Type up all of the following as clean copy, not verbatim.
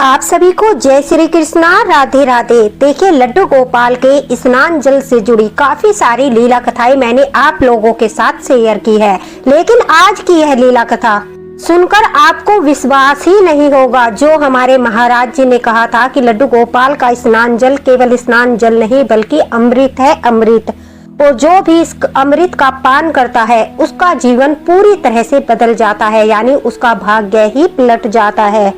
आप सभी को जय श्री कृष्णा, राधे राधे। देखिए, लड्डू गोपाल के स्नान जल से जुड़ी काफी सारी लीला कथाएं मैंने आप लोगों के साथ शेयर की है, लेकिन आज की यह लीला कथा सुनकर आपको विश्वास ही नहीं होगा। जो हमारे महाराज जी ने कहा था कि लड्डू गोपाल का स्नान जल केवल स्नान जल नहीं बल्कि अमृत है, अमृत। और जो भी इस अमृत का पान करता है उसका जीवन पूरी तरह से बदल जाता है, यानी उसका भाग्य ही पलट जाता है।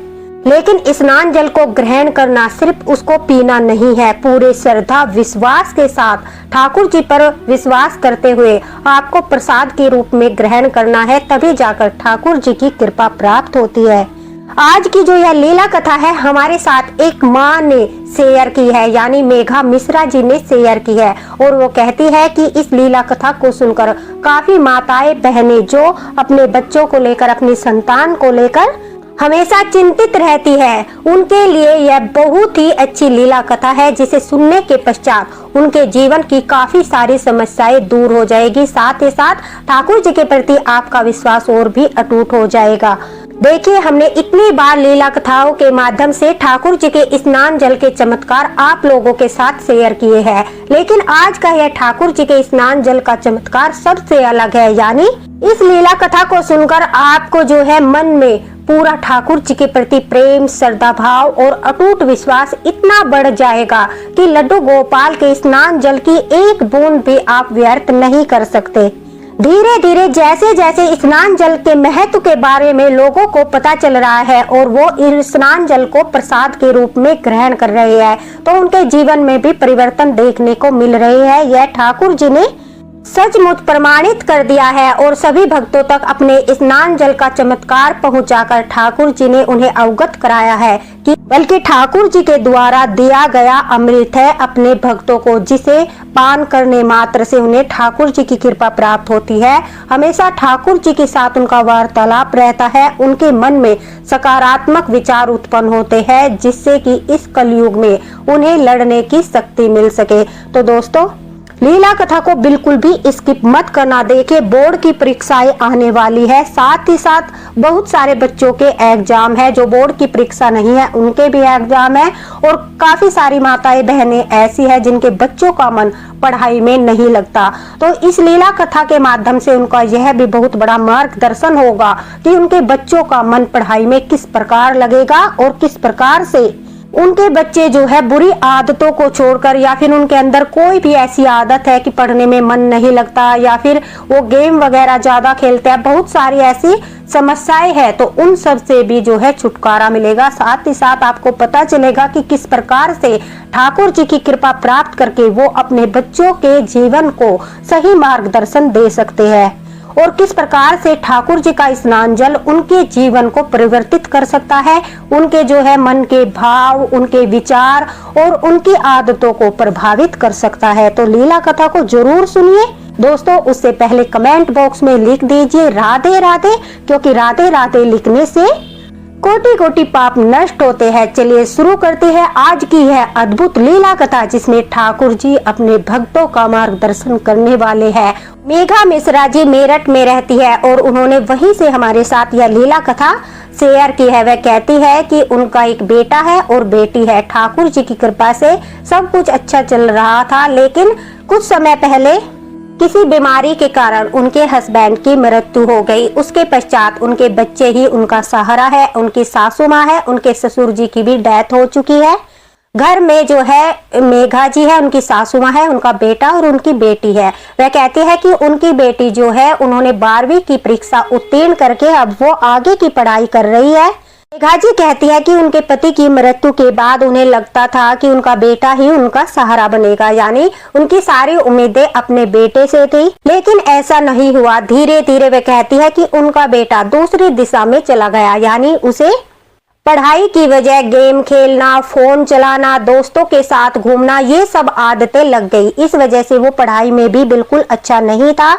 लेकिन स्नान जल को ग्रहण करना सिर्फ उसको पीना नहीं है, पूरे श्रद्धा विश्वास के साथ ठाकुर जी पर विश्वास करते हुए आपको प्रसाद के रूप में ग्रहण करना है, तभी जाकर ठाकुर जी की कृपा प्राप्त होती है। आज की जो यह लीला कथा है हमारे साथ एक माँ ने शेयर की है, यानी मेघा मिश्रा जी ने शेयर की है। और वो कहती है कि इस लीला कथा को सुनकर काफी माताएं बहनें जो अपने बच्चों को लेकर, अपनी संतान को लेकर हमेशा चिंतित रहती है, उनके लिए यह बहुत ही अच्छी लीला कथा है, जिसे सुनने के पश्चात उनके जीवन की काफी सारी समस्याएं दूर हो जाएगी। साथ ही साथ ठाकुर जी के प्रति आपका विश्वास और भी अटूट हो जाएगा। देखिए, हमने इतनी बार लीला कथाओं के माध्यम से ठाकुर जी के स्नान जल के चमत्कार आप लोगों के साथ शेयर किए हैं, लेकिन आज का यह ठाकुर जी के स्नान जल का चमत्कार सबसे अलग है। यानी इस लीला कथा को सुनकर आपको जो है मन में पूरा ठाकुर जी के प्रति प्रेम, श्रद्धा भाव और अटूट विश्वास इतना बढ़ जाएगा कि लड्डू गोपाल के स्नान जल की एक बूंद भी आप व्यर्थ नहीं कर सकते। धीरे धीरे जैसे जैसे स्नान जल के महत्व के बारे में लोगों को पता चल रहा है और वो इस स्नान जल को प्रसाद के रूप में ग्रहण कर रहे हैं, तो उनके जीवन में भी परिवर्तन देखने को मिल रही है। यह ठाकुर जी ने सचमुच प्रमाणित कर दिया है और सभी भक्तों तक अपने स्नान जल का चमत्कार पहुंचाकर ठाकुर जी ने उन्हें अवगत कराया है कि बल्कि ठाकुर जी के द्वारा दिया गया अमृत है अपने भक्तों को, जिसे पान करने मात्र से उन्हें ठाकुर जी की कृपा प्राप्त होती है। हमेशा ठाकुर जी के साथ उनका वार्तालाप रहता है, उनके मन में सकारात्मक विचार उत्पन्न होते हैं, जिससे कि इस कलयुग में उन्हें लड़ने की शक्ति मिल सके। तो दोस्तों, लीला कथा को बिल्कुल भी स्किप मत करना। देखिए, बोर्ड की परीक्षाएं आने वाली है, साथ ही साथ बहुत सारे बच्चों के एग्जाम है, जो बोर्ड की परीक्षा नहीं है उनके भी एग्जाम है। और काफी सारी माताएं बहनें ऐसी है जिनके बच्चों का मन पढ़ाई में नहीं लगता, तो इस लीला कथा के माध्यम से उनका यह भी बहुत बड़ा मार्गदर्शन होगा कि उनके बच्चों का मन पढ़ाई में किस प्रकार लगेगा और किस प्रकार से उनके बच्चे जो है बुरी आदतों को छोड़कर, या फिर उनके अंदर कोई भी ऐसी आदत है कि पढ़ने में मन नहीं लगता, या फिर वो गेम वगैरह ज्यादा खेलते हैं, बहुत सारी ऐसी समस्याएं हैं, तो उन सब से भी जो है छुटकारा मिलेगा। साथ ही साथ आपको पता चलेगा कि किस प्रकार से ठाकुर जी की कृपा प्राप्त करके वो अपने बच्चों के जीवन को सही मार्गदर्शन दे सकते हैं और किस प्रकार से ठाकुर जी का स्नान जल उनके जीवन को परिवर्तित कर सकता है, उनके जो है मन के भाव, उनके विचार और उनकी आदतों को प्रभावित कर सकता है। तो लीला कथा को जरूर सुनिए दोस्तों। उससे पहले कमेंट बॉक्स में लिख दीजिए राधे राधे, क्योंकि राधे राधे लिखने से कोटि कोटि पाप नष्ट होते हैं। चलिए शुरू करते हैं आज की यह अद्भुत लीला कथा, जिसमें ठाकुर जी अपने भक्तों का मार्गदर्शन करने वाले हैं। मेघा मिश्रा जी मेरठ में रहती है और उन्होंने वहीं से हमारे साथ यह लीला कथा शेयर की है। वह कहती है कि उनका एक बेटा है और बेटी है। ठाकुर जी की कृपा से सब कुछ अच्छा चल रहा था, लेकिन कुछ समय पहले किसी बीमारी के कारण उनके हस्बैंड की मृत्यु हो गई। उसके पश्चात उनके बच्चे ही उनका सहारा है, उनकी सासू माँ है, उनके ससुर जी की भी डेथ हो चुकी है। घर में जो है मेघा जी है, उनकी सासू माँ है, उनका बेटा और उनकी बेटी है। वह कहती है कि उनकी बेटी जो है उन्होंने 12वीं की परीक्षा उत्तीर्ण करके अब वो आगे की पढ़ाई कर रही है। मेघा जी कहती है कि उनके पति की मृत्यु के बाद उन्हें लगता था कि उनका बेटा ही उनका सहारा बनेगा, यानी उनकी सारी उम्मीदें अपने बेटे से थी, लेकिन ऐसा नहीं हुआ। धीरे धीरे वह कहती है कि उनका बेटा दूसरी दिशा में चला गया, यानी उसे पढ़ाई की वजह गेम खेलना, फोन चलाना, दोस्तों के साथ घूमना, ये सब आदतें लग गई। इस वजह से वो पढ़ाई में भी बिल्कुल अच्छा नहीं था।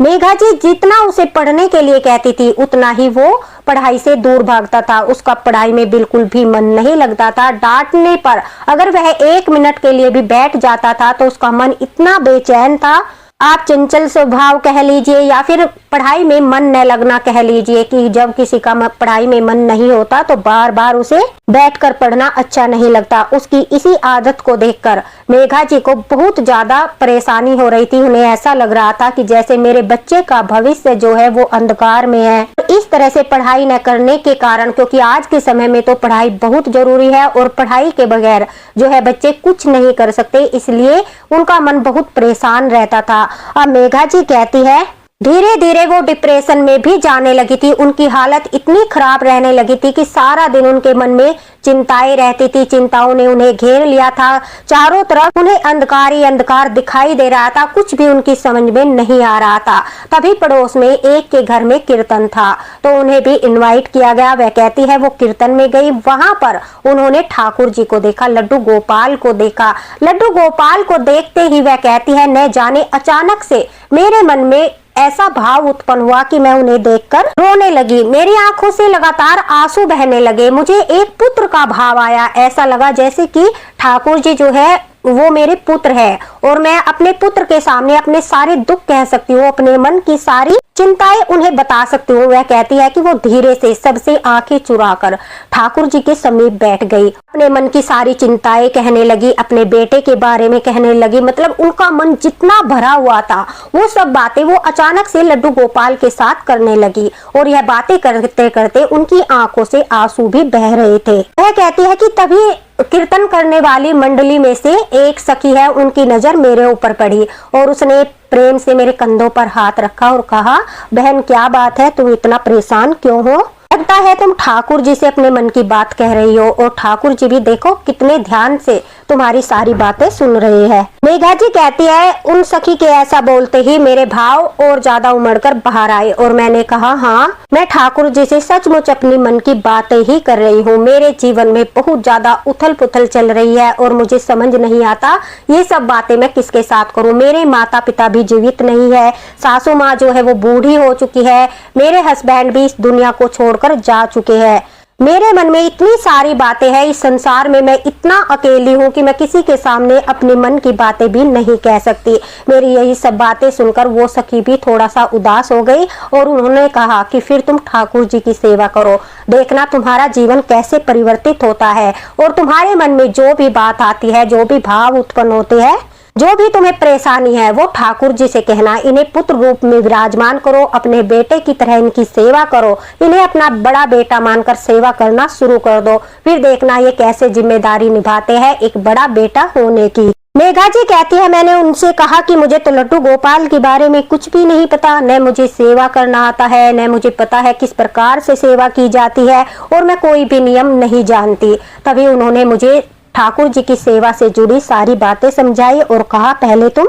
मेघा जी जितना उसे पढ़ने के लिए कहती थी उतना ही वो पढ़ाई से दूर भागता था। उसका पढ़ाई में बिल्कुल भी मन नहीं लगता था। डांटने पर अगर वह 1 मिनट के लिए भी बैठ जाता था तो उसका मन इतना बेचैन था आप चंचल स्वभाव कह लीजिए या फिर पढ़ाई में मन न लगना कह लीजिए कि जब किसी का पढ़ाई में मन नहीं होता तो बार बार उसे बैठकर पढ़ना अच्छा नहीं लगता। उसकी इसी आदत को देखकर मेघा जी को बहुत ज्यादा परेशानी हो रही थी। उन्हें ऐसा लग रहा था कि जैसे मेरे बच्चे का भविष्य जो है वो अंधकार में है। इस तरह से पढ़ाई न करने के कारण, क्योंकि आज के समय में तो पढ़ाई बहुत जरूरी है और पढ़ाई के बगैर जो है बच्चे कुछ नहीं कर सकते, इसलिए उनका मन बहुत परेशान रहता था। अब मेघा जी कहती है धीरे धीरे वो डिप्रेशन में भी जाने लगी थी। उनकी हालत इतनी खराब रहने लगी थी कि सारा दिन उनके मन में चिंताएं रहती थी। चिंताओं ने उन्हें घेर लिया था। चारों तरफ उन्हें अंधकार ही अंधकार दिखाई दे रहा था। कुछ भी उनकी समझ में नहीं आ रहा था। तभी पड़ोस में एक के घर में कीर्तन था तो उन्हें भी इनवाइट किया गया। वह कहती है वो कीर्तन में गई। वहां पर उन्होंने ठाकुर जी को देखा, लड्डू गोपाल को देखा। लड्डू गोपाल को देखते ही वह कहती है न जाने अचानक से मेरे मन में ऐसा भाव उत्पन्न हुआ कि मैं उन्हें देखकर रोने लगी। मेरी आंखों से लगातार आंसू बहने लगे। मुझे एक पुत्र का भाव आया। ऐसा लगा जैसे कि ठाकुर जी जो है वो मेरे पुत्र है और मैं अपने पुत्र के सामने अपने सारे दुख कह सकती हूँ, अपने मन की सारी चिंताएं उन्हें बता सकती हूँ। वह कहती है कि वो धीरे से सबसे आंखें चुराकर ठाकुर जी के समीप बैठ गई। अपने मन की सारी चिंताएं कहने लगी, अपने बेटे के बारे में कहने लगी। मतलब उनका मन जितना भरा हुआ था वो सब बातें वो अचानक से लड्डू गोपाल के साथ करने लगी और यह बातें करते करते उनकी आंखों से आंसू भी बह रहे थे। वह कहती है कि तभी कीर्तन करने वाली मंडली में से एक सखी है, उनकी नजर मेरे ऊपर पड़ी और उसने प्रेम से मेरे कंधों पर हाथ रखा और कहा बहन क्या बात है, तुम इतना परेशान क्यों हो? लगता है तुम ठाकुर जी से अपने मन की बात कह रही हो और ठाकुर जी भी देखो कितने ध्यान से तुम्हारी सारी बातें सुन रहे हैं। मेघा जी कहती है उन सखी के ऐसा बोलते ही मेरे भाव और ज्यादा उमड़कर बाहर आए और मैंने कहा हाँ, मैं ठाकुर जी से सचमुच अपनी मन की बातें ही कर रही हूँ। मेरे जीवन में बहुत ज्यादा उथल पुथल चल रही है और मुझे समझ नहीं आता ये सब बातें मैं किसके साथ करूँ। मेरे माता पिता भी जीवित नहीं है, सासू माँ जो है वो बूढ़ी हो चुकी है, मेरे हस्बैंड भी इस दुनिया को छोड़कर जा चुके हैं। मेरे मन में इतनी सारी बातें हैं, इस संसार में मैं इतना अकेली हूँ कि मैं किसी के सामने अपने मन की बातें भी नहीं कह सकती। मेरी यही सब बातें सुनकर वो सखी भी थोड़ा सा उदास हो गई और उन्होंने कहा कि फिर तुम ठाकुर जी की सेवा करो, देखना तुम्हारा जीवन कैसे परिवर्तित होता है और तुम्हारे मन में जो भी बात आती है, जो भी भाव उत्पन्न होते हैं, जो भी तुम्हें परेशानी है वो ठाकुर जी से कहना। इन्हें पुत्र रूप में विराजमान करो, अपने बेटे की तरह इनकी सेवा करो, इन्हें अपना बड़ा बेटा मानकर सेवा करना शुरू कर दो, फिर देखना ये कैसे जिम्मेदारी निभाते हैं एक बड़ा बेटा होने की। मेघा जी कहती है मैंने उनसे कहा कि मुझे तो लड्डू गोपाल के बारे में कुछ भी नहीं पता, न मुझे सेवा करना आता है, न मुझे पता है किस प्रकार से सेवा की जाती है और मैं कोई भी नियम नहीं जानती। तभी उन्होंने मुझे ठाकुर जी की सेवा से जुड़ी सारी बातें समझाई और कहा पहले तुम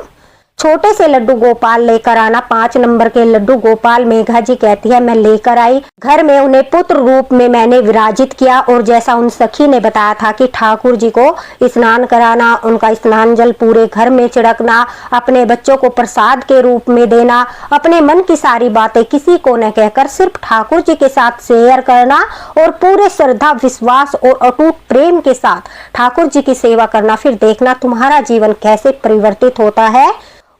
छोटे से लड्डू गोपाल लेकर आना, 5 नंबर के लड्डू गोपाल। मेघा जी कहती है मैं लेकर आई। घर में उन्हें पुत्र रूप में मैंने विराजित किया और जैसा उन सखी ने बताया था कि ठाकुर जी को स्नान कराना, उनका स्नान जल पूरे घर में छिड़कना, अपने बच्चों को प्रसाद के रूप में देना, अपने मन की सारी बातें किसी को न कहकर सिर्फ ठाकुर जी के साथ शेयर करना और पूरे श्रद्धा विश्वास और अटूट प्रेम के साथ ठाकुर जी की सेवा करना, फिर देखना तुम्हारा जीवन कैसे परिवर्तित होता है।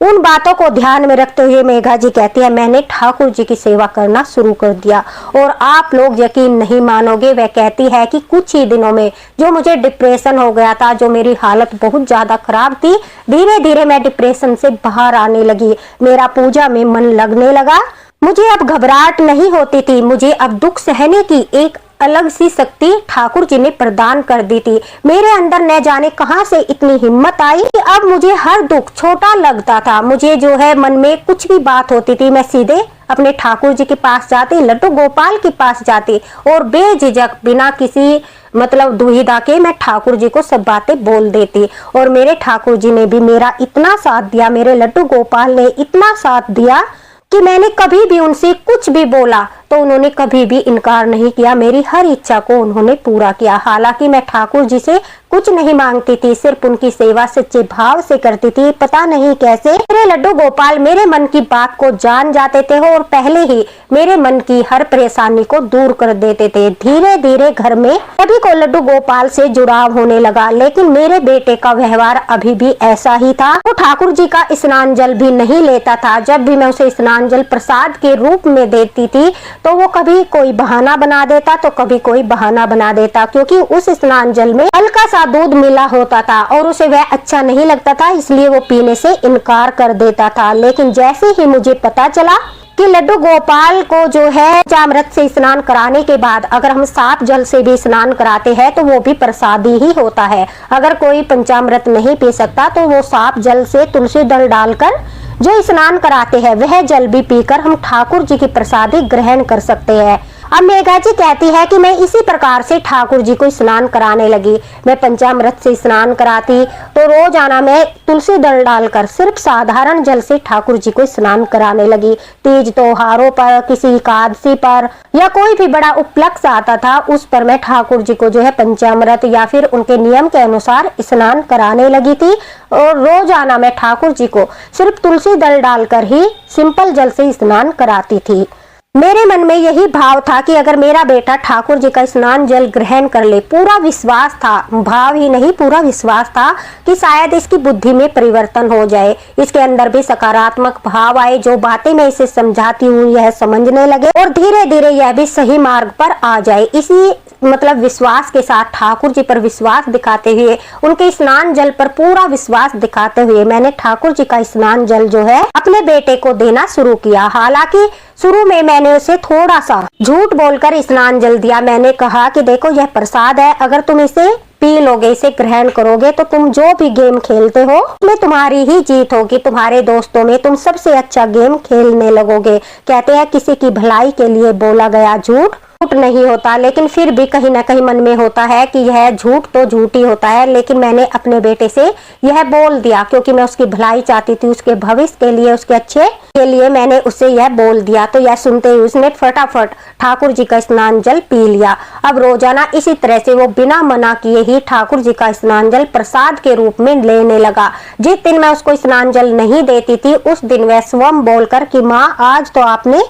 उन बातों को ध्यान में रखते हुए मेघा जी कहती है मैंने ठाकुर जी की सेवा करना शुरू कर दिया और आप लोग यकीन नहीं मानोगे, वह कहती है कि कुछ ही दिनों में जो मुझे डिप्रेशन हो गया था, जो मेरी हालत बहुत ज्यादा खराब थी, धीरे धीरे मैं डिप्रेशन से बाहर आने लगी। मेरा पूजा में मन लगने लगा, मुझे अब घबराहट नहीं होती थी, मुझे अब दुख सहने की एक अलग सी शक्ति ठाकुर जी ने प्रदान कर दी थी। मेरे अंदर न जाने कहां से इतनी हिम्मत आई कि अब मुझे हर दुख छोटा लगता था। मुझे जो है मन में कुछ भी बात होती थी मैं सीधे अपने ठाकुर जी के पास जाती, लड्डू गोपाल के पास जाती और बेझिझक बिना किसी मतलब दुविधा के मैं ठाकुर जी को सब बातें बोल देती और मेरे ठाकुर जी ने भी मेरा इतना साथ दिया, मेरे लड्डू गोपाल ने इतना साथ दिया कि मैंने कभी भी उनसे कुछ भी बोला तो उन्होंने कभी भी इनकार नहीं किया, मेरी हर इच्छा को उन्होंने पूरा किया। हालांकि मैं ठाकुर जी से कुछ नहीं मांगती थी, सिर्फ उनकी सेवा सच्चे भाव से करती थी। पता नहीं कैसे मेरे लड्डू गोपाल मेरे मन की बात को जान जाते थे और पहले ही मेरे मन की हर परेशानी को दूर कर देते थे। धीरे धीरे घर में सभी को लड्डू गोपाल से जुड़ाव होने लगा, लेकिन मेरे बेटे का व्यवहार अभी भी ऐसा ही था। वो ठाकुर जी का स्नान जल भी नहीं लेता था। जब भी मैं उसे स्नान जल प्रसाद के रूप में देती थी तो वो कभी कोई बहाना बना देता तो कभी कोई बहाना बना देता, क्योंकि उस स्नान जल में हल्का सा दूध मिला होता था और उसे वह अच्छा नहीं लगता था, इसलिए वो पीने से इनकार कर देता था। लेकिन जैसे ही मुझे पता चला कि लड्डू गोपाल को जो है पंचामृत से स्नान कराने के बाद अगर हम साफ जल से भी स्नान कराते हैं तो वो भी प्रसादी ही होता है। अगर कोई पंचामृत नहीं पी सकता तो वो साफ जल से तुलसी दल डालकर जो स्नान कराते हैं वह जल भी पीकर हम ठाकुर जी की प्रसादी ग्रहण कर सकते हैं। अब मेघा जी कहती है कि मैं इसी प्रकार से ठाकुर जी को स्नान कराने लगी। मैं पंचामृत से स्नान कराती तो रोजाना मैं तुलसी दल डालकर सिर्फ साधारण जल से ठाकुर जी को स्नान कराने लगी। तीज त्योहारों पर, किसी एकादशी पर या कोई भी बड़ा उपलक्ष्य आता था उस पर मैं ठाकुर जी को जो है पंचामृत या फिर उनके नियम के अनुसार स्नान कराने लगी थी और रोजाना मैं ठाकुर जी को सिर्फ तुलसी दल डालकर ही सिंपल जल से स्नान कराती थी। मेरे मन में यही भाव था कि अगर मेरा बेटा ठाकुर जी का स्नान जल ग्रहण कर ले, पूरा विश्वास था, भाव ही नहीं पूरा विश्वास था कि शायद इसकी बुद्धि में परिवर्तन हो जाए, इसके अंदर भी सकारात्मक भाव आए, जो बातें मैं इसे समझाती हूँ यह समझने लगे और धीरे धीरे यह भी सही मार्ग पर आ जाए। इसी मतलब विश्वास के साथ ठाकुर जी पर विश्वास दिखाते हुए, उनके स्नान जल पर पूरा विश्वास दिखाते हुए मैंने ठाकुर जी का स्नान जल जो है अपने बेटे को देना शुरू किया। हालांकि शुरू में मैंने उसे थोड़ा सा झूठ बोलकर स्नान जल दिया। मैंने कहा कि देखो यह प्रसाद है, अगर तुम इसे पी लोगे, इसे ग्रहण करोगे तो तुम जो भी गेम खेलते हो उसमें तुम्हारी ही जीत होगी, तुम्हारे दोस्तों में तुम सबसे अच्छा गेम खेलने लगोगे। कहते हैं किसी की भलाई के लिए बोला गया झूठ नहीं होता, लेकिन फिर भी कहीं ना कहीं मन में होता है कि यह झूठ तो झूठ ही होता है। लेकिन मैंने अपने बेटे से यह बोल दिया क्योंकि मैं उसकी भलाई चाहती थी, उसके भविष्य के लिए, उसके अच्छे के लिए मैंने उसे यह बोल दिया। तो यह सुनते ही उसने फटाफट ठाकुर जी का स्नान जल पी लिया। अब रोजाना इसी तरह से वो बिना मना किए ही ठाकुर जी का स्नान जल प्रसाद के रूप में लेने लगा। जिस दिन मैं उसको स्नान जल नहीं देती थी उस दिन वह स्वयं बोलकर कि माँ आज तो आपने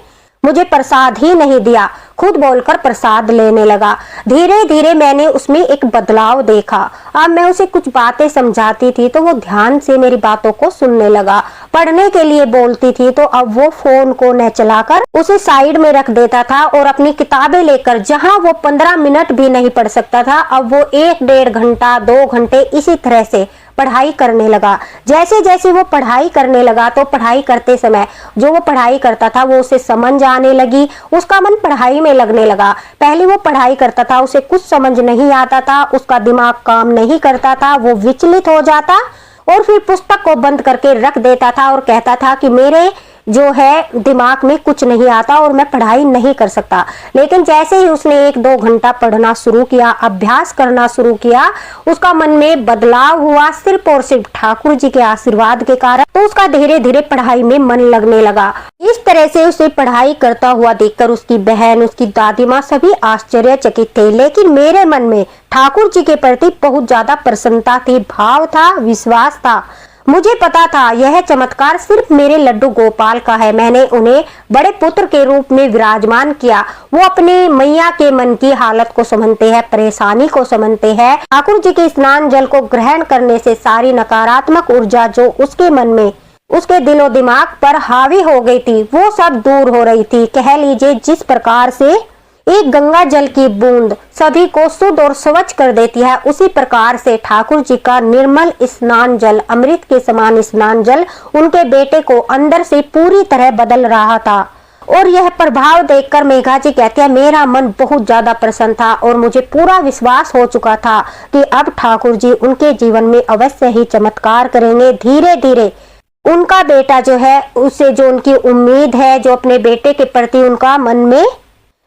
मुझे प्रसाद ही नहीं दिया, खुद बोलकर प्रसाद लेने लगा। धीरे धीरे मैंने उसमें एक बदलाव देखा। अब मैं उसे कुछ बातें समझाती थी तो वो ध्यान से मेरी बातों को सुनने लगा। पढ़ने के लिए बोलती थी तो अब वो फोन को न चलाकर उसे साइड में रख देता था और अपनी किताबें लेकर जहां वो 15 मिनट भी नहीं पढ़ सकता था अब वो 1-1.5 घंटा 2 घंटे इसी तरह से पढ़ाई करने लगा। जैसे जैसे वो पढ़ाई करने लगा तो पढ़ाई करते समय जो वो पढ़ाई करता था वो उसे समझ आने लगी, उसका मन पढ़ाई में लगने लगा। पहले वो पढ़ाई करता था, उसे कुछ समझ नहीं आता था, उसका दिमाग काम नहीं करता था, वो विचलित हो जाता और फिर पुस्तक को बंद करके रख देता था और कहता था कि मेरे जो है दिमाग में कुछ नहीं आता और मैं पढ़ाई नहीं कर सकता। लेकिन जैसे ही उसने 1-2 घंटा पढ़ना शुरू किया, अभ्यास करना शुरू किया, उसका मन में बदलाव हुआ सिर्फ और सिर्फ ठाकुर जी के आशीर्वाद के कारण। तो उसका धीरे धीरे पढ़ाई में मन लगने लगा। इस तरह से उसे पढ़ाई करता हुआ देखकर उसकी बहन, उसकी दादी माँ सभी आश्चर्यचकित थे। लेकिन मेरे मन में ठाकुर जी के प्रति बहुत ज्यादा प्रसन्नता थी, भाव था, विश्वास था। मुझे पता था यह चमत्कार सिर्फ मेरे लड्डू गोपाल का है। मैंने उन्हें बड़े पुत्र के रूप में विराजमान किया। वो अपने मैया के मन की हालत को समझते हैं, परेशानी को समझते हैं। ठाकुर जी के स्नान जल को ग्रहण करने से सारी नकारात्मक ऊर्जा जो उसके मन में, उसके दिलो दिमाग पर हावी हो गई थी वो सब दूर हो रही थी। कह लीजिए जिस प्रकार से एक गंगा जल की बूंद सभी को शुद्ध और स्वच्छ कर देती है, उसी प्रकार से ठाकुर जी का निर्मल स्नान जल, अमृत के समान स्नान जल उनके बेटे को अंदर से पूरी तरह बदल रहा था। और यह प्रभाव देखकर मेघा जी कहती है मेरा मन बहुत ज्यादा प्रसन्न था और मुझे पूरा विश्वास हो चुका था कि अब ठाकुर जी उनके जीवन में अवश्य ही चमत्कार करेंगे। धीरे धीरे उनका बेटा जो है, उससे जो उनकी उम्मीद है, जो अपने बेटे के प्रति उनका मन में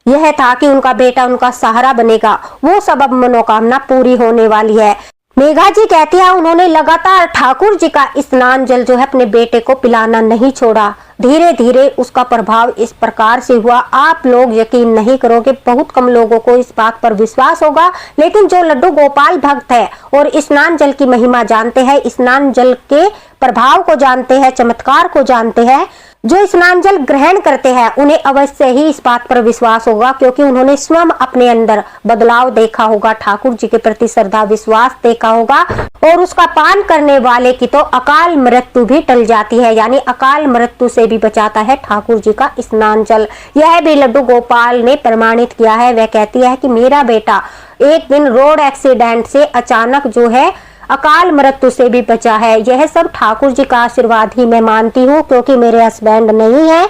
यह था कि उनका बेटा उनका सहारा बनेगा, वो सब अब मनोकामना पूरी होने वाली है। मेघा जी कहती है उन्होंने लगातार ठाकुर जी का स्नान जल जो है अपने बेटे को पिलाना नहीं छोड़ा। धीरे धीरे उसका प्रभाव इस प्रकार से हुआ, आप लोग यकीन नहीं करोगे, बहुत कम लोगों को इस बात पर विश्वास होगा, लेकिन जो लड्डू गोपाल भक्त है और स्नान जल की महिमा जानते हैं, स्नान जल के प्रभाव को जानते हैं, चमत्कार को जानते हैं, जो स्नान जल ग्रहण करते हैं उन्हें अवश्य ही इस बात पर विश्वास होगा, क्योंकि उन्होंने स्वयं अपने अंदर बदलाव देखा होगा, ठाकुर जी के प्रति श्रद्धा विश्वास देखा होगा, और उसका पान करने वाले की तो अकाल मृत्यु भी टल जाती है, यानी अकाल मृत्यु से भी बचाता है ठाकुर जी का स्नान जल। यह भी लड्डू गोपाल ने प्रमाणित किया है। वह कहती है कि मेरा बेटा एक दिन रोड एक्सीडेंट से अचानक जो है अकाल मृत्यु से भी बचा है। यह सब ठाकुर जी का आशीर्वाद ही मैं मानती हूँ, क्योंकि मेरे हस्बैंड नहीं है,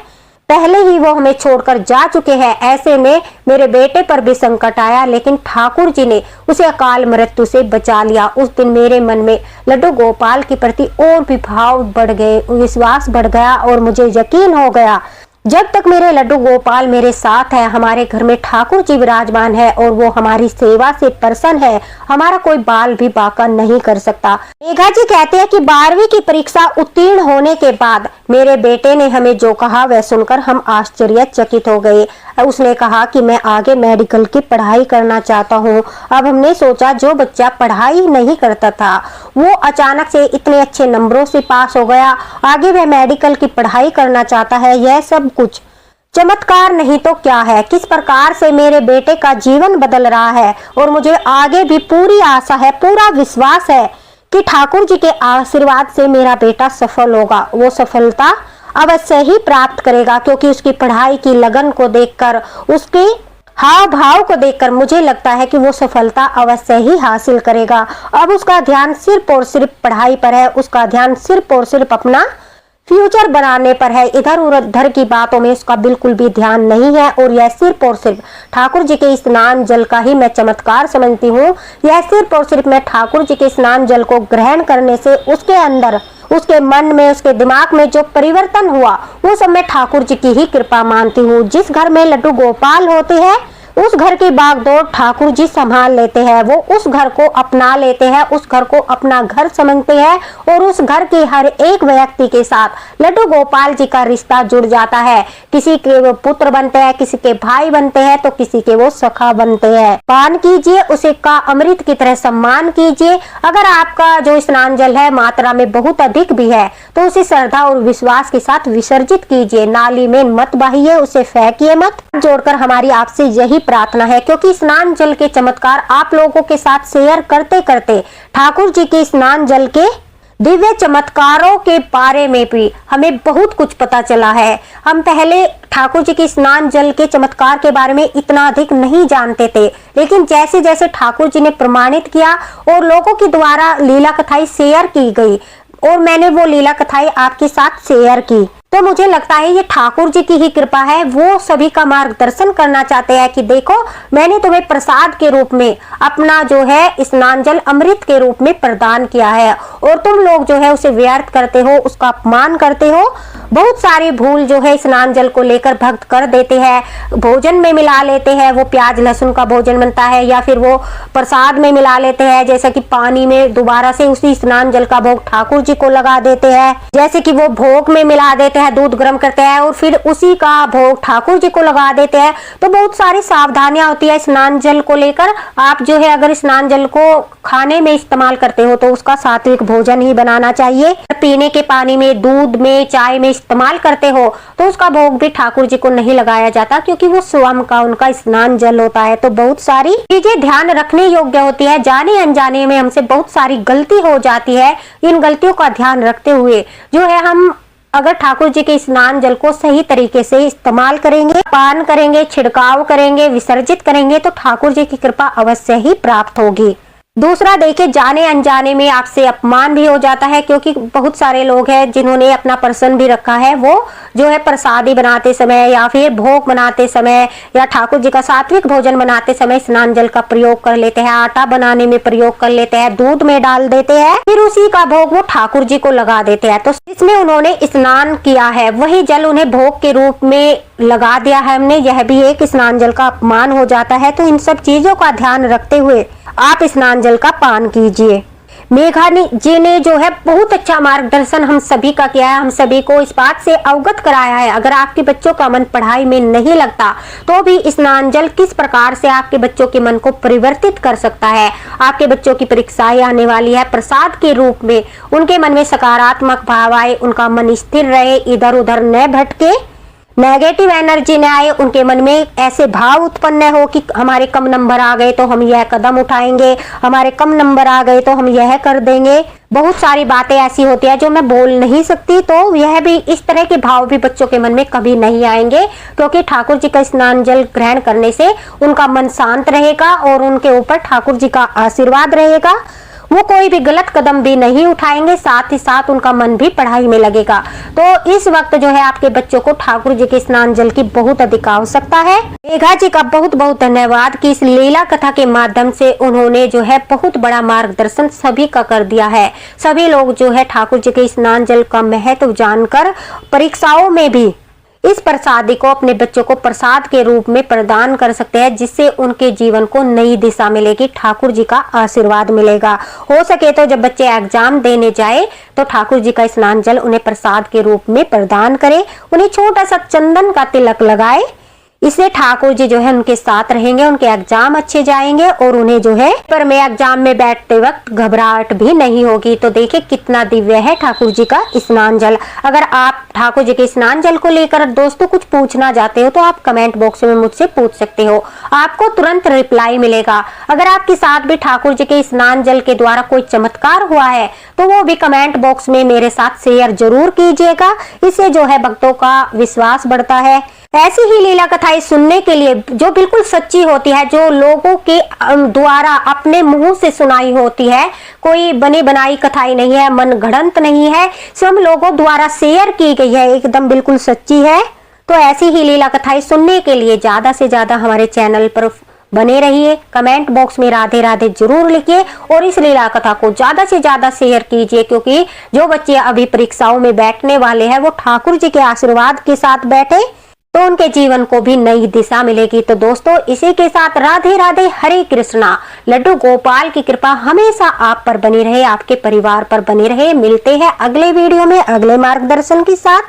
पहले ही वो हमें छोड़कर जा चुके हैं। ऐसे में मेरे बेटे पर भी संकट आया, लेकिन ठाकुर जी ने उसे अकाल मृत्यु से बचा लिया। उस दिन मेरे मन में लड्डू गोपाल के प्रति और भी भाव बढ़ गए, विश्वास बढ़ गया, और मुझे यकीन हो गया जब तक मेरे लड्डू गोपाल मेरे साथ है, हमारे घर में ठाकुर जी विराजमान है और वो हमारी सेवा से प्रसन्न है, हमारा कोई बाल भी बांका नहीं कर सकता। मेघा जी कहते हैं कि 12वीं की परीक्षा उत्तीर्ण होने के बाद मेरे बेटे ने हमें जो कहा वह सुनकर हम आश्चर्यचकित हो गए। उसने कहा कि मैं आगे मेडिकल की पढ़ाई करना चाहता हूँ। अब हमने सोचा जो बच्चा पढ़ाई नहीं करता था वो अचानक से इतने अच्छे नंबरों से पास हो गया, आगे वह मेडिकल की पढ़ाई करना चाहता है। यह सब कुछ चमत्कार नहीं तो क्या है, किस प्रकार से मेरे बेटे का जीवन बदल रहा है, और मुझे आगे भी पूरी आशा है, पूरा विश्वास है कि ठाकुर जी के आशीर्वाद से मेरा बेटा सफल होगा। वो सफलता अवश्य ही प्राप्त करेगा, क्योंकि उसकी पढ़ाई की लगन को देखकर, उसके हाव भाव को देखकर मुझे लगता है कि वो सफलता अवश्य ही हासिल करेगा। अब उसका ध्यान सिर्फ और सिर्फ पढ़ाई पर है, उसका ध्यान सिर्फ और सिर्फ अपना फ्यूचर बनाने पर है। इधर उधर की बातों में उसका बिल्कुल भी ध्यान नहीं है, और यह सिर्फ और सिर्फ ठाकुर जी के स्नान जल का ही मैं चमत्कार समझती हूँ। यह सिर्फ और सिर्फ मैं ठाकुर जी के स्नान जल को ग्रहण करने से उसके अंदर, उसके मन में, उसके दिमाग में जो परिवर्तन हुआ वो सब मैं ठाकुर जी की ही कृपा मानती हूँ। जिस घर में लड्डू गोपाल होते हैं उस घर की बागडोर ठाकुर जी संभाल लेते हैं। वो उस घर को अपना लेते हैं, उस घर को अपना घर समझते हैं, और उस घर के हर एक व्यक्ति के साथ लड्डू गोपाल जी का रिश्ता जुड़ जाता है। किसी के वो पुत्र बनते हैं, किसी के भाई बनते हैं, तो किसी के वो सखा बनते हैं। पान कीजिए, उसे का अमृत की तरह सम्मान कीजिए। अगर आपका जो स्नान जल है मात्रा में बहुत अधिक भी है तो उसे श्रद्धा और विश्वास के साथ विसर्जित कीजिए, नाली में मत बहाइए, उसे फेंकिए मत। जोड़कर हमारी आपसे यही प्रार्थना है, क्योंकि स्नान जल के चमत्कार आप लोगों के साथ शेयर करते करते ठाकुर जी के स्नान जल के दिव्य चमत्कारों के बारे में भी हमें बहुत कुछ पता चला है। हम पहले ठाकुर जी के स्नान जल के चमत्कार के बारे में इतना अधिक नहीं जानते थे, लेकिन जैसे जैसे ठाकुर जी ने प्रमाणित किया और लोगों के द्वारा लीला कथाएं शेयर की गई, और मैंने वो लीला कथाएं आपके साथ शेयर की, तो मुझे लगता है ये ठाकुर जी की ही कृपा है। वो सभी का मार्गदर्शन करना चाहते हैं कि देखो मैंने तुम्हें प्रसाद के रूप में अपना जो है स्नान जल अमृत के रूप में प्रदान किया है, और तुम लोग जो है उसे व्यर्थ करते हो, उसका अपमान करते हो। बहुत सारी भूल जो है स्नान जल को लेकर भक्त कर देते हैं, भोजन में मिला लेते हैं, वो प्याज लहसुन का भोजन बनता है, या फिर वो प्रसाद में मिला लेते हैं, जैसे कि पानी में दोबारा से उसी स्नान जल का भोग ठाकुर जी को लगा देते हैं, जैसे कि वो भोग में मिला देते हैं, दूध गर्म करते हैं और फिर उसी का भोग ठाकुर जी को लगा देते हैं। तो बहुत सारी सावधानियां होती है स्नान जल को लेकर। आप जो है अगर स्नान जल को खाने में इस्तेमाल करते हो तो उसका सात्विक भोजन ही बनाना चाहिए। पीने के पानी में, दूध में, चाय में इस्तेमाल करते हो तो उसका भोग भी ठाकुर जी को नहीं लगाया जाता, क्योंकि वो स्वयं का उनका स्नान जल होता है। तो बहुत सारी चीजें ध्यान रखने योग्य होती है। जाने अनजाने में हमसे बहुत सारी गलती हो जाती है। इन गलतियों का ध्यान रखते हुए जो है हम अगर ठाकुर जी के स्नान जल को सही तरीके से इस्तेमाल करेंगे, पान करेंगे, छिड़काव करेंगे, विसर्जित करेंगे, तो ठाकुर जी की कृपा अवश्य ही प्राप्त होगी। दूसरा देखिए, जाने अनजाने में आपसे अपमान भी हो जाता है, क्योंकि बहुत सारे लोग हैं जिन्होंने अपना पर्सन भी रखा है, वो जो है प्रसादी बनाते समय या फिर भोग बनाते समय या ठाकुर जी का सात्विक भोजन बनाते समय स्नान जल का प्रयोग कर लेते हैं, आटा बनाने में प्रयोग कर लेते हैं, दूध में डाल देते हैं, फिर उसी का भोग वो ठाकुर जी को लगा देते हैं। तो इसमें उन्होंने स्नान किया है, वही जल उन्हें भोग के रूप में लगा दिया है हमने, यह भी एक स्नान जल का अपमान हो जाता है। तो इन सब चीजों का ध्यान रखते हुए आप स्नान जल का पान कीजिए। मेघा जी ने जो है बहुत अच्छा मार्गदर्शन हम सभी का किया है, हम सभी को इस बात से अवगत कराया है। अगर आपके बच्चों का मन पढ़ाई में नहीं लगता तो भी स्नान जल किस प्रकार से आपके बच्चों के मन को परिवर्तित कर सकता है। आपके बच्चों की परीक्षाएं आने वाली है, प्रसाद के रूप में उनके मन में सकारात्मक भाव आए, उनका मन स्थिर रहे, इधर उधर न भटके, नेगेटिव एनर्जी न आए, उनके मन में ऐसे भाव उत्पन्न हो कि हमारे कम नंबर आ गए तो हम यह कदम उठाएंगे, हमारे कम नंबर आ गए तो हम यह कर देंगे। बहुत सारी बातें ऐसी होती है जो मैं बोल नहीं सकती, तो यह भी इस तरह के भाव भी बच्चों के मन में कभी नहीं आएंगे, क्योंकि ठाकुर जी का स्नान जल ग्रहण करने से उनका मन शांत रहेगा और उनके ऊपर ठाकुर जी का आशीर्वाद रहेगा। वो कोई भी गलत कदम भी नहीं उठाएंगे, साथ ही साथ उनका मन भी पढ़ाई में लगेगा। तो इस वक्त जो है आपके बच्चों को ठाकुर जी के स्नान जल की बहुत अधिक आवश्यकता है। मेघा जी का बहुत बहुत धन्यवाद कि इस लीला कथा के माध्यम से उन्होंने जो है बहुत बड़ा मार्गदर्शन सभी का कर दिया है। सभी लोग जो है ठाकुर जी के स्नान जल का महत्व जानकर परीक्षाओं में भी इस प्रसादी को अपने बच्चों को प्रसाद के रूप में प्रदान कर सकते हैं, जिससे उनके जीवन को नई दिशा मिलेगी, ठाकुर जी का आशीर्वाद मिलेगा। हो सके तो जब बच्चे एग्जाम देने जाए तो ठाकुर जी का स्नान जल उन्हें प्रसाद के रूप में प्रदान करें, उन्हें छोटा सा चंदन का तिलक लगाए। इससे ठाकुर जी जो है उनके साथ रहेंगे, उनके एग्जाम अच्छे जाएंगे और उन्हें जो है पर में एग्जाम में बैठते वक्त घबराहट भी नहीं होगी। तो देखिए कितना दिव्य है ठाकुर जी का स्नान जल। अगर आप ठाकुर जी के स्नान जल को लेकर दोस्तों कुछ पूछना चाहते हो तो आप कमेंट बॉक्स में मुझसे पूछ सकते हो, आपको तुरंत रिप्लाई मिलेगा। अगर आपके साथ भी ठाकुर जी के स्नान जल के द्वारा कोई चमत्कार हुआ है तो वो भी कमेंट बॉक्स में मेरे साथ शेयर जरूर कीजिएगा। इससे जो है भक्तों का विश्वास बढ़ता है। ऐसी ही लीला कथाएं सुनने के लिए जो बिल्कुल सच्ची होती है, जो लोगों के द्वारा अपने मुंह से सुनाई होती है, कोई बनी बनाई कथाएं नहीं है, मन गढ़ंत नहीं है, सब लोगों द्वारा शेयर की गई है, एकदम बिल्कुल सच्ची है। तो ऐसी ही लीला कथाएं सुनने के लिए ज्यादा से ज्यादा हमारे चैनल पर बने रहिए। कमेंट बॉक्स में राधे राधे जरूर लिखिए और इस लीला कथा को ज्यादा से ज्यादा शेयर कीजिए, क्योंकि जो बच्चे अभी परीक्षाओं में बैठने वाले हैं वो ठाकुर जी के आशीर्वाद के साथ बैठे तो उनके जीवन को भी नई दिशा मिलेगी। तो दोस्तों इसी के साथ राधे राधे, हरे कृष्णा। लड्डू गोपाल की कृपा हमेशा आप पर बनी रहे, आपके परिवार पर बनी रहे। मिलते हैं अगले वीडियो में अगले मार्गदर्शन के साथ।